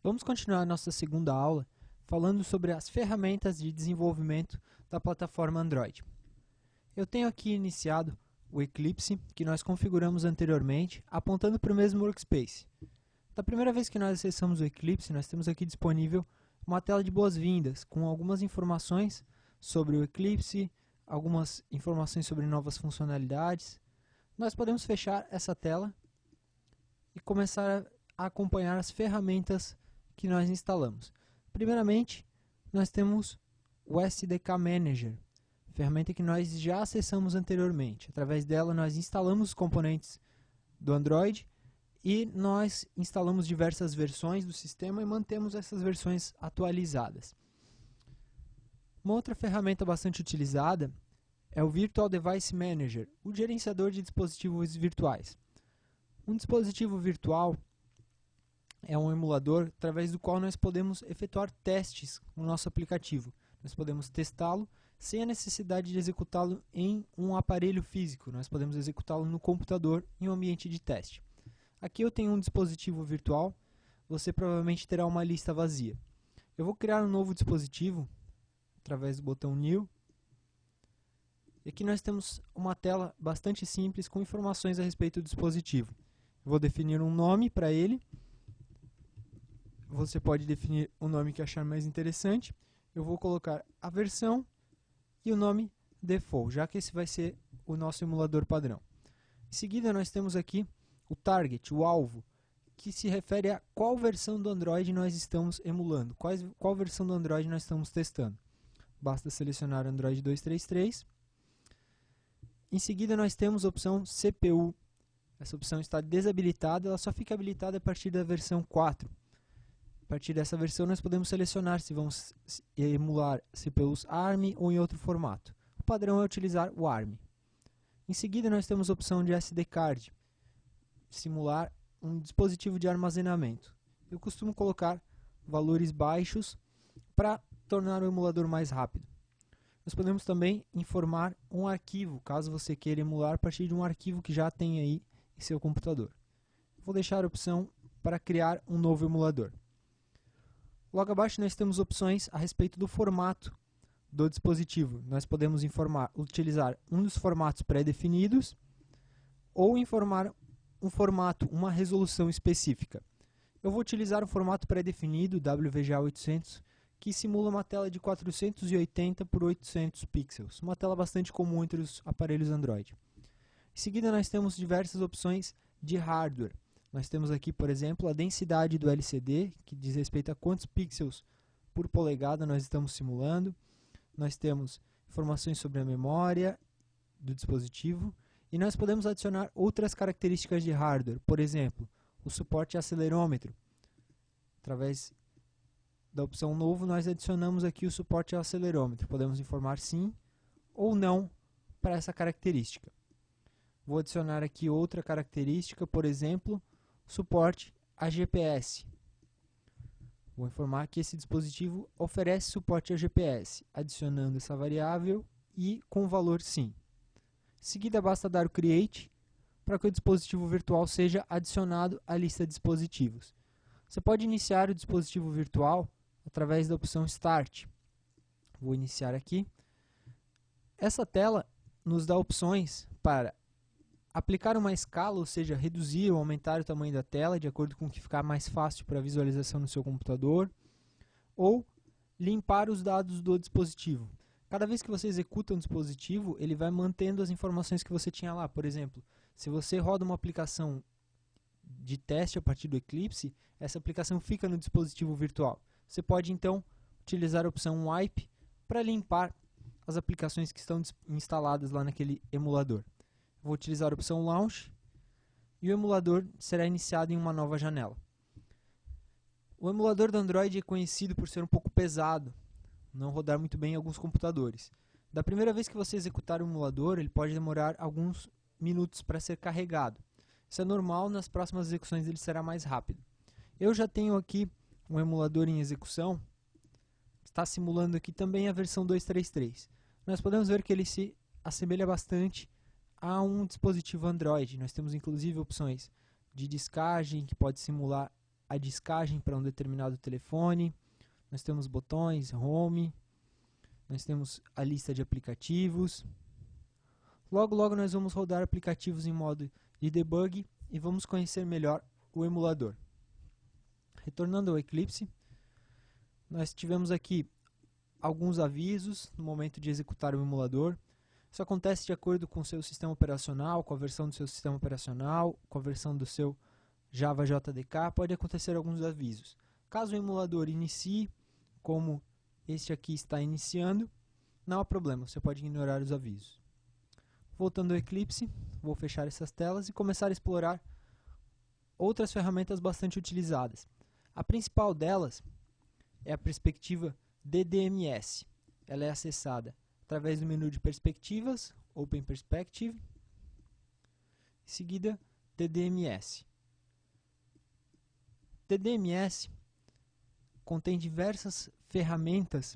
Vamos continuar a nossa segunda aula falando sobre as ferramentas de desenvolvimento da plataforma Android. Eu tenho aqui iniciado o Eclipse, que nós configuramos anteriormente, apontando para o mesmo workspace. Da primeira vez que nós acessamos o Eclipse, nós temos aqui disponível uma tela de boas-vindas, com algumas informações sobre o Eclipse, algumas informações sobre novas funcionalidades. Nós podemos fechar essa tela e começar a acompanhar as ferramentas que nós instalamos. Primeiramente, nós temos o SDK Manager, ferramenta que nós já acessamos anteriormente. Através dela nós instalamos os componentes do Android e nós instalamos diversas versões do sistema e mantemos essas versões atualizadas. Uma outra ferramenta bastante utilizada é o Virtual Device Manager, o gerenciador de dispositivos virtuais. Um dispositivo virtual é um emulador através do qual nós podemos efetuar testes no nosso aplicativo. Nós podemos testá-lo sem a necessidade de executá-lo em um aparelho físico. Nós podemos executá-lo no computador em um ambiente de teste. Aqui eu tenho um dispositivo virtual, você provavelmente terá uma lista vazia. Eu vou criar um novo dispositivo através do botão New. E aqui nós temos uma tela bastante simples com informações a respeito do dispositivo. Eu vou definir um nome para ele. Você pode definir o nome que achar mais interessante. Eu vou colocar a versão e o nome default, já que esse vai ser o nosso emulador padrão. Em seguida nós temos aqui o target, o alvo, que se refere a qual versão do Android nós estamos emulando, qual versão do Android nós estamos testando. Basta selecionar Android 2.3.3. Em seguida nós temos a opção CPU. Essa opção está desabilitada, ela só fica habilitada a partir da versão 4. A partir dessa versão nós podemos selecionar se vamos emular CPUs ARM ou em outro formato. O padrão é utilizar o ARM. Em seguida nós temos a opção de SD card, simular um dispositivo de armazenamento. Eu costumo colocar valores baixos para tornar o emulador mais rápido. Nós podemos também informar um arquivo, caso você queira emular a partir de um arquivo que já tem aí em seu computador. Vou deixar a opção para criar um novo emulador. Logo abaixo nós temos opções a respeito do formato do dispositivo. Nós podemos utilizar um dos formatos pré-definidos ou informar um formato, uma resolução específica. Eu vou utilizar o formato pré-definido WVGA 800, que simula uma tela de 480 por 800 pixels, uma tela bastante comum entre os aparelhos Android. Em seguida nós temos diversas opções de hardware. Nós temos aqui, por exemplo, a densidade do LCD, que diz respeito a quantos pixels por polegada nós estamos simulando. Nós temos informações sobre a memória do dispositivo. E nós podemos adicionar outras características de hardware. Por exemplo, o suporte a acelerômetro. Através da opção novo, nós adicionamos aqui o suporte ao acelerômetro. Podemos informar sim ou não para essa característica. Vou adicionar aqui outra característica, por exemplo, suporte a GPS. Vou informar que esse dispositivo oferece suporte a GPS, adicionando essa variável e com valor sim. Em seguida basta dar o Create para que o dispositivo virtual seja adicionado à lista de dispositivos. Você pode iniciar o dispositivo virtual através da opção Start. Vou iniciar aqui. Essa tela nos dá opções para aplicar uma escala, ou seja, reduzir ou aumentar o tamanho da tela de acordo com o que ficar mais fácil para a visualização no seu computador, ou limpar os dados do dispositivo. Cada vez que você executa um dispositivo, ele vai mantendo as informações que você tinha lá. Por exemplo, se você roda uma aplicação de teste a partir do Eclipse, essa aplicação fica no dispositivo virtual. Você pode então utilizar a opção Wipe para limpar as aplicações que estão instaladas lá naquele emulador. Vou utilizar a opção Launch e o emulador será iniciado em uma nova janela. O emulador do Android é conhecido por ser um pouco pesado, não rodar muito bem em alguns computadores. Da primeira vez que você executar o emulador, ele pode demorar alguns minutos para ser carregado. Isso é normal, nas próximas execuções ele será mais rápido. Eu já tenho aqui um emulador em execução, está simulando aqui também a versão 2.3.3. Nós podemos ver que ele se assemelha bastante a um dispositivo Android. Nós temos inclusive opções de descagem, que pode simular a discagem para um determinado telefone, nós temos botões, home, nós temos a lista de aplicativos. Logo nós vamos rodar aplicativos em modo de debug e vamos conhecer melhor o emulador. Retornando ao Eclipse, nós tivemos aqui alguns avisos no momento de executar o emulador. Isso acontece de acordo com o seu sistema operacional, com a versão do seu sistema operacional, com a versão do seu Java JDK, pode acontecer alguns avisos. Caso o emulador inicie, como este aqui está iniciando, não há problema, você pode ignorar os avisos. Voltando ao Eclipse, vou fechar essas telas e começar a explorar outras ferramentas bastante utilizadas. A principal delas é a perspectiva DDMS. Ela é acessada através do menu de perspectivas, Open Perspective, em seguida DDMS. DDMS contém diversas ferramentas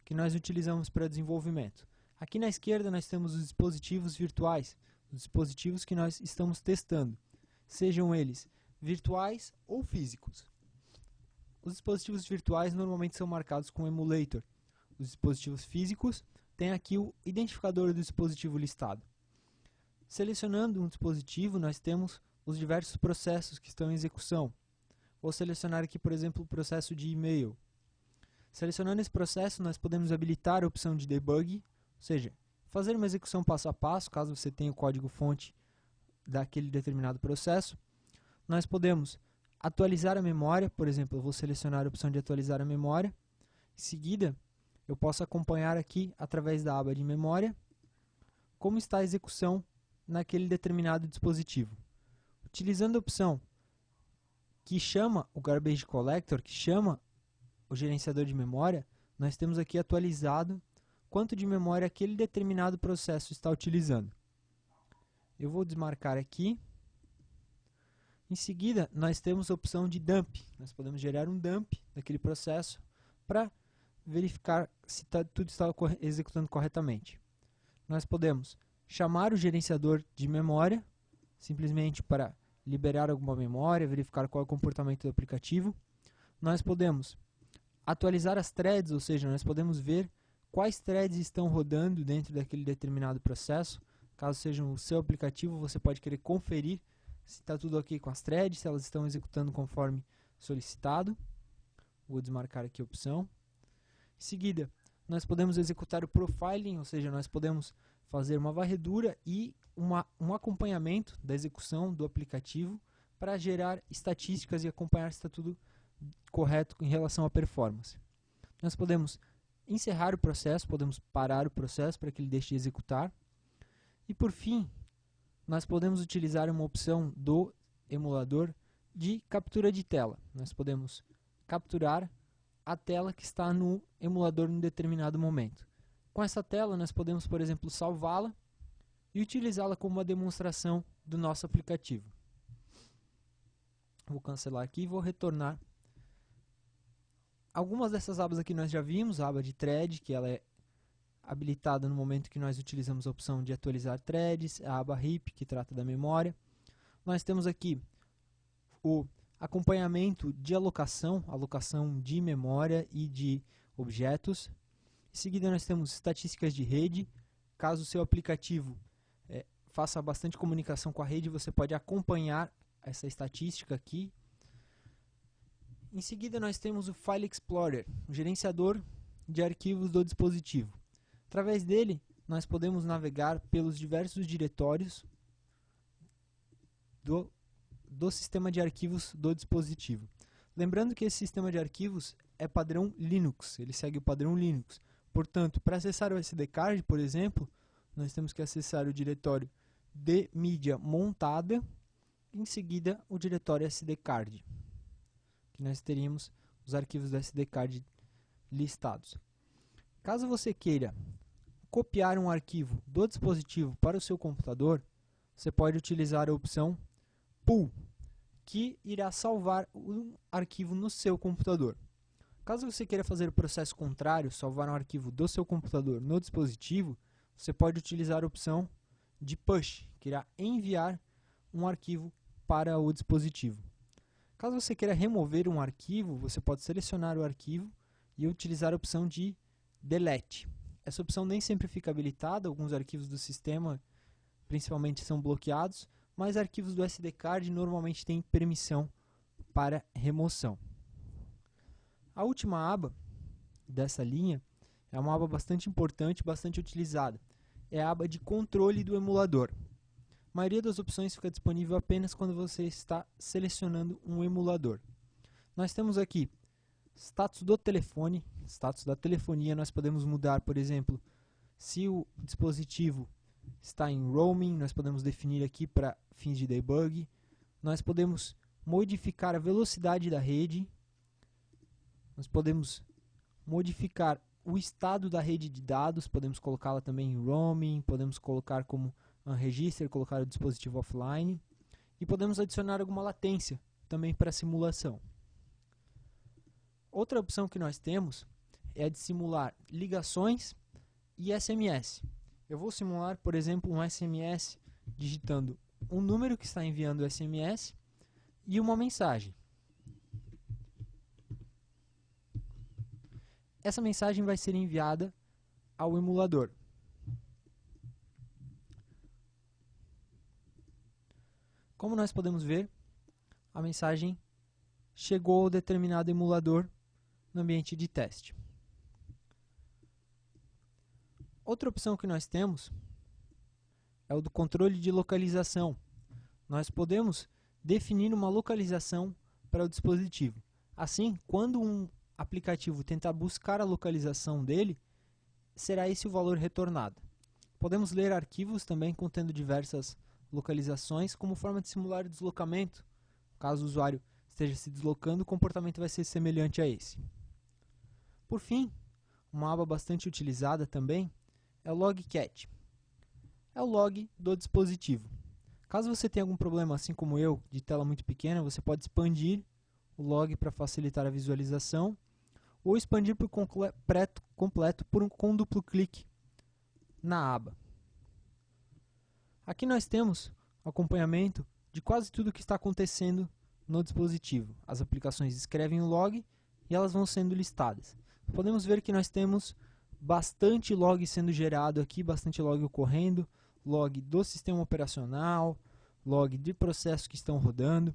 que nós utilizamos para desenvolvimento. Aqui na esquerda nós temos os dispositivos virtuais, os dispositivos que nós estamos testando, sejam eles virtuais ou físicos. Os dispositivos virtuais normalmente são marcados com emulator. Os dispositivos físicos têm aqui o identificador do dispositivo listado. Selecionando um dispositivo, nós temos os diversos processos que estão em execução. Vou selecionar aqui, por exemplo, o processo de e-mail. Selecionando esse processo, nós podemos habilitar a opção de debug, ou seja, fazer uma execução passo a passo, caso você tenha o código-fonte daquele determinado processo. Nós podemos atualizar a memória, por exemplo, eu vou selecionar a opção de atualizar a memória. Em seguida, eu posso acompanhar aqui, através da aba de memória, como está a execução naquele determinado dispositivo. Utilizando a opção que chama o Garbage Collector, que chama o gerenciador de memória, nós temos aqui atualizado quanto de memória aquele determinado processo está utilizando. Eu vou desmarcar aqui. Em seguida, nós temos a opção de dump. Nós podemos gerar um dump daquele processo para verificar se tudo está executando corretamente. Nós podemos chamar o gerenciador de memória, simplesmente para liberar alguma memória, verificar qual é o comportamento do aplicativo. Nós podemos atualizar as threads, ou seja, nós podemos ver quais threads estão rodando dentro daquele determinado processo. Caso seja o seu aplicativo, você pode querer conferir se está tudo ok com as threads, se elas estão executando conforme solicitado. Vou desmarcar aqui a opção. Em seguida, nós podemos executar o profiling, ou seja, nós podemos fazer uma varredura e um acompanhamento da execução do aplicativo para gerar estatísticas e acompanhar se está tudo correto em relação à performance. Nós podemos encerrar o processo, podemos parar o processo para que ele deixe de executar. E por fim, nós podemos utilizar uma opção do emulador de captura de tela. Nós podemos capturar a tela que está no emulador em determinado momento. Com essa tela nós podemos, por exemplo, salvá-la e utilizá-la como uma demonstração do nosso aplicativo. Vou cancelar aqui e vou retornar. Algumas dessas abas aqui nós já vimos, a aba de thread, que ela é habilitada no momento que nós utilizamos a opção de atualizar threads, a aba heap, que trata da memória. Nós temos aqui o acompanhamento de alocação de memória e de objetos. Em seguida nós temos estatísticas de rede. Caso o seu aplicativo faça bastante comunicação com a rede, você pode acompanhar essa estatística aqui. Em seguida nós temos o File Explorer, o gerenciador de arquivos do dispositivo. Através dele, nós podemos navegar pelos diversos diretórios do sistema de arquivos do dispositivo. Lembrando que esse sistema de arquivos é padrão Linux, ele segue o padrão Linux. Portanto, para acessar o SD card, por exemplo, nós temos que acessar o diretório de mídia montada, em seguida o diretório SD card, que nós teríamos os arquivos do SD card listados. Caso você queira copiar um arquivo do dispositivo para o seu computador, você pode utilizar a opção Pull, que irá salvar um arquivo no seu computador. Caso você queira fazer o processo contrário, salvar um arquivo do seu computador no dispositivo, você pode utilizar a opção de Push, que irá enviar um arquivo para o dispositivo. Caso você queira remover um arquivo, você pode selecionar o arquivo e utilizar a opção de Delete. Essa opção nem sempre fica habilitada, alguns arquivos do sistema principalmente são bloqueados, mas arquivos do SD card normalmente têm permissão para remoção. A última aba dessa linha é uma aba bastante importante, bastante utilizada. É a aba de controle do emulador. A maioria das opções fica disponível apenas quando você está selecionando um emulador. Nós temos aqui status do telefone, status da telefonia. Nós podemos mudar, por exemplo, se o dispositivo está em roaming, nós podemos definir aqui para fins de debug. Nós podemos modificar a velocidade da rede. Nós podemos modificar o estado da rede de dados, podemos colocá-la também em roaming, podemos colocar como unregister, colocar o dispositivo offline e podemos adicionar alguma latência também para simulação. Outra opção que nós temos é a de simular ligações e SMS. Eu vou simular, por exemplo, um SMS digitando um número que está enviando o SMS e uma mensagem. Essa mensagem vai ser enviada ao emulador. Como nós podemos ver, a mensagem chegou ao determinado emulador no ambiente de teste. Outra opção que nós temos é o do controle de localização. Nós podemos definir uma localização para o dispositivo. Assim, quando um aplicativo tentar buscar a localização dele, será esse o valor retornado. Podemos ler arquivos também contendo diversas localizações como forma de simular o deslocamento. Caso o usuário esteja se deslocando, o comportamento vai ser semelhante a esse. Por fim, uma aba bastante utilizada também é o Logcat. É o log do dispositivo. Caso você tenha algum problema, assim como eu, de tela muito pequena, você pode expandir o log para facilitar a visualização ou expandir por completo com um duplo clique na aba. Aqui nós temos acompanhamento de quase tudo que está acontecendo no dispositivo. As aplicações escrevem o log e elas vão sendo listadas. Podemos ver que nós temos bastante log sendo gerado aqui, bastante log ocorrendo, log do sistema operacional, log de processos que estão rodando.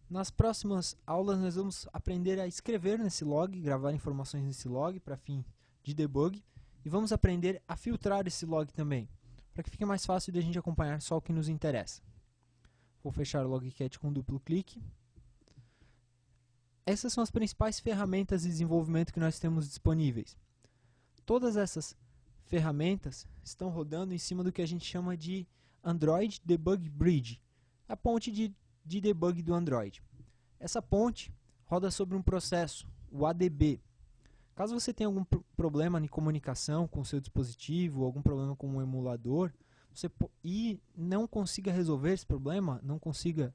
Nas próximas aulas nós vamos aprender a escrever nesse log, gravar informações nesse log para fim de debug e vamos aprender a filtrar esse log também, para que fique mais fácil de a gente acompanhar só o que nos interessa. Vou fechar o Logcat com um duplo clique. Essas são as principais ferramentas de desenvolvimento que nós temos disponíveis. Todas essas ferramentas estão rodando em cima do que a gente chama de Android Debug Bridge, a ponte de debug do Android. Essa ponte roda sobre um processo, o ADB. Caso você tenha algum problema em comunicação com o seu dispositivo, algum problema com o emulador, e não consiga resolver esse problema, não consiga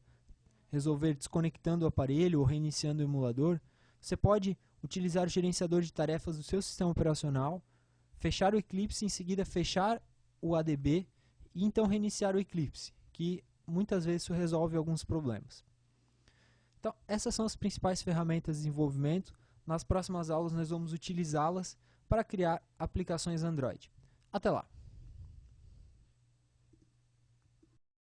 resolver desconectando o aparelho ou reiniciando o emulador, você pode utilizar o gerenciador de tarefas do seu sistema operacional, fechar o Eclipse, em seguida fechar o ADB e então reiniciar o Eclipse, que muitas vezes isso resolve alguns problemas. Então, essas são as principais ferramentas de desenvolvimento. Nas próximas aulas nós vamos utilizá-las para criar aplicações Android. Até lá!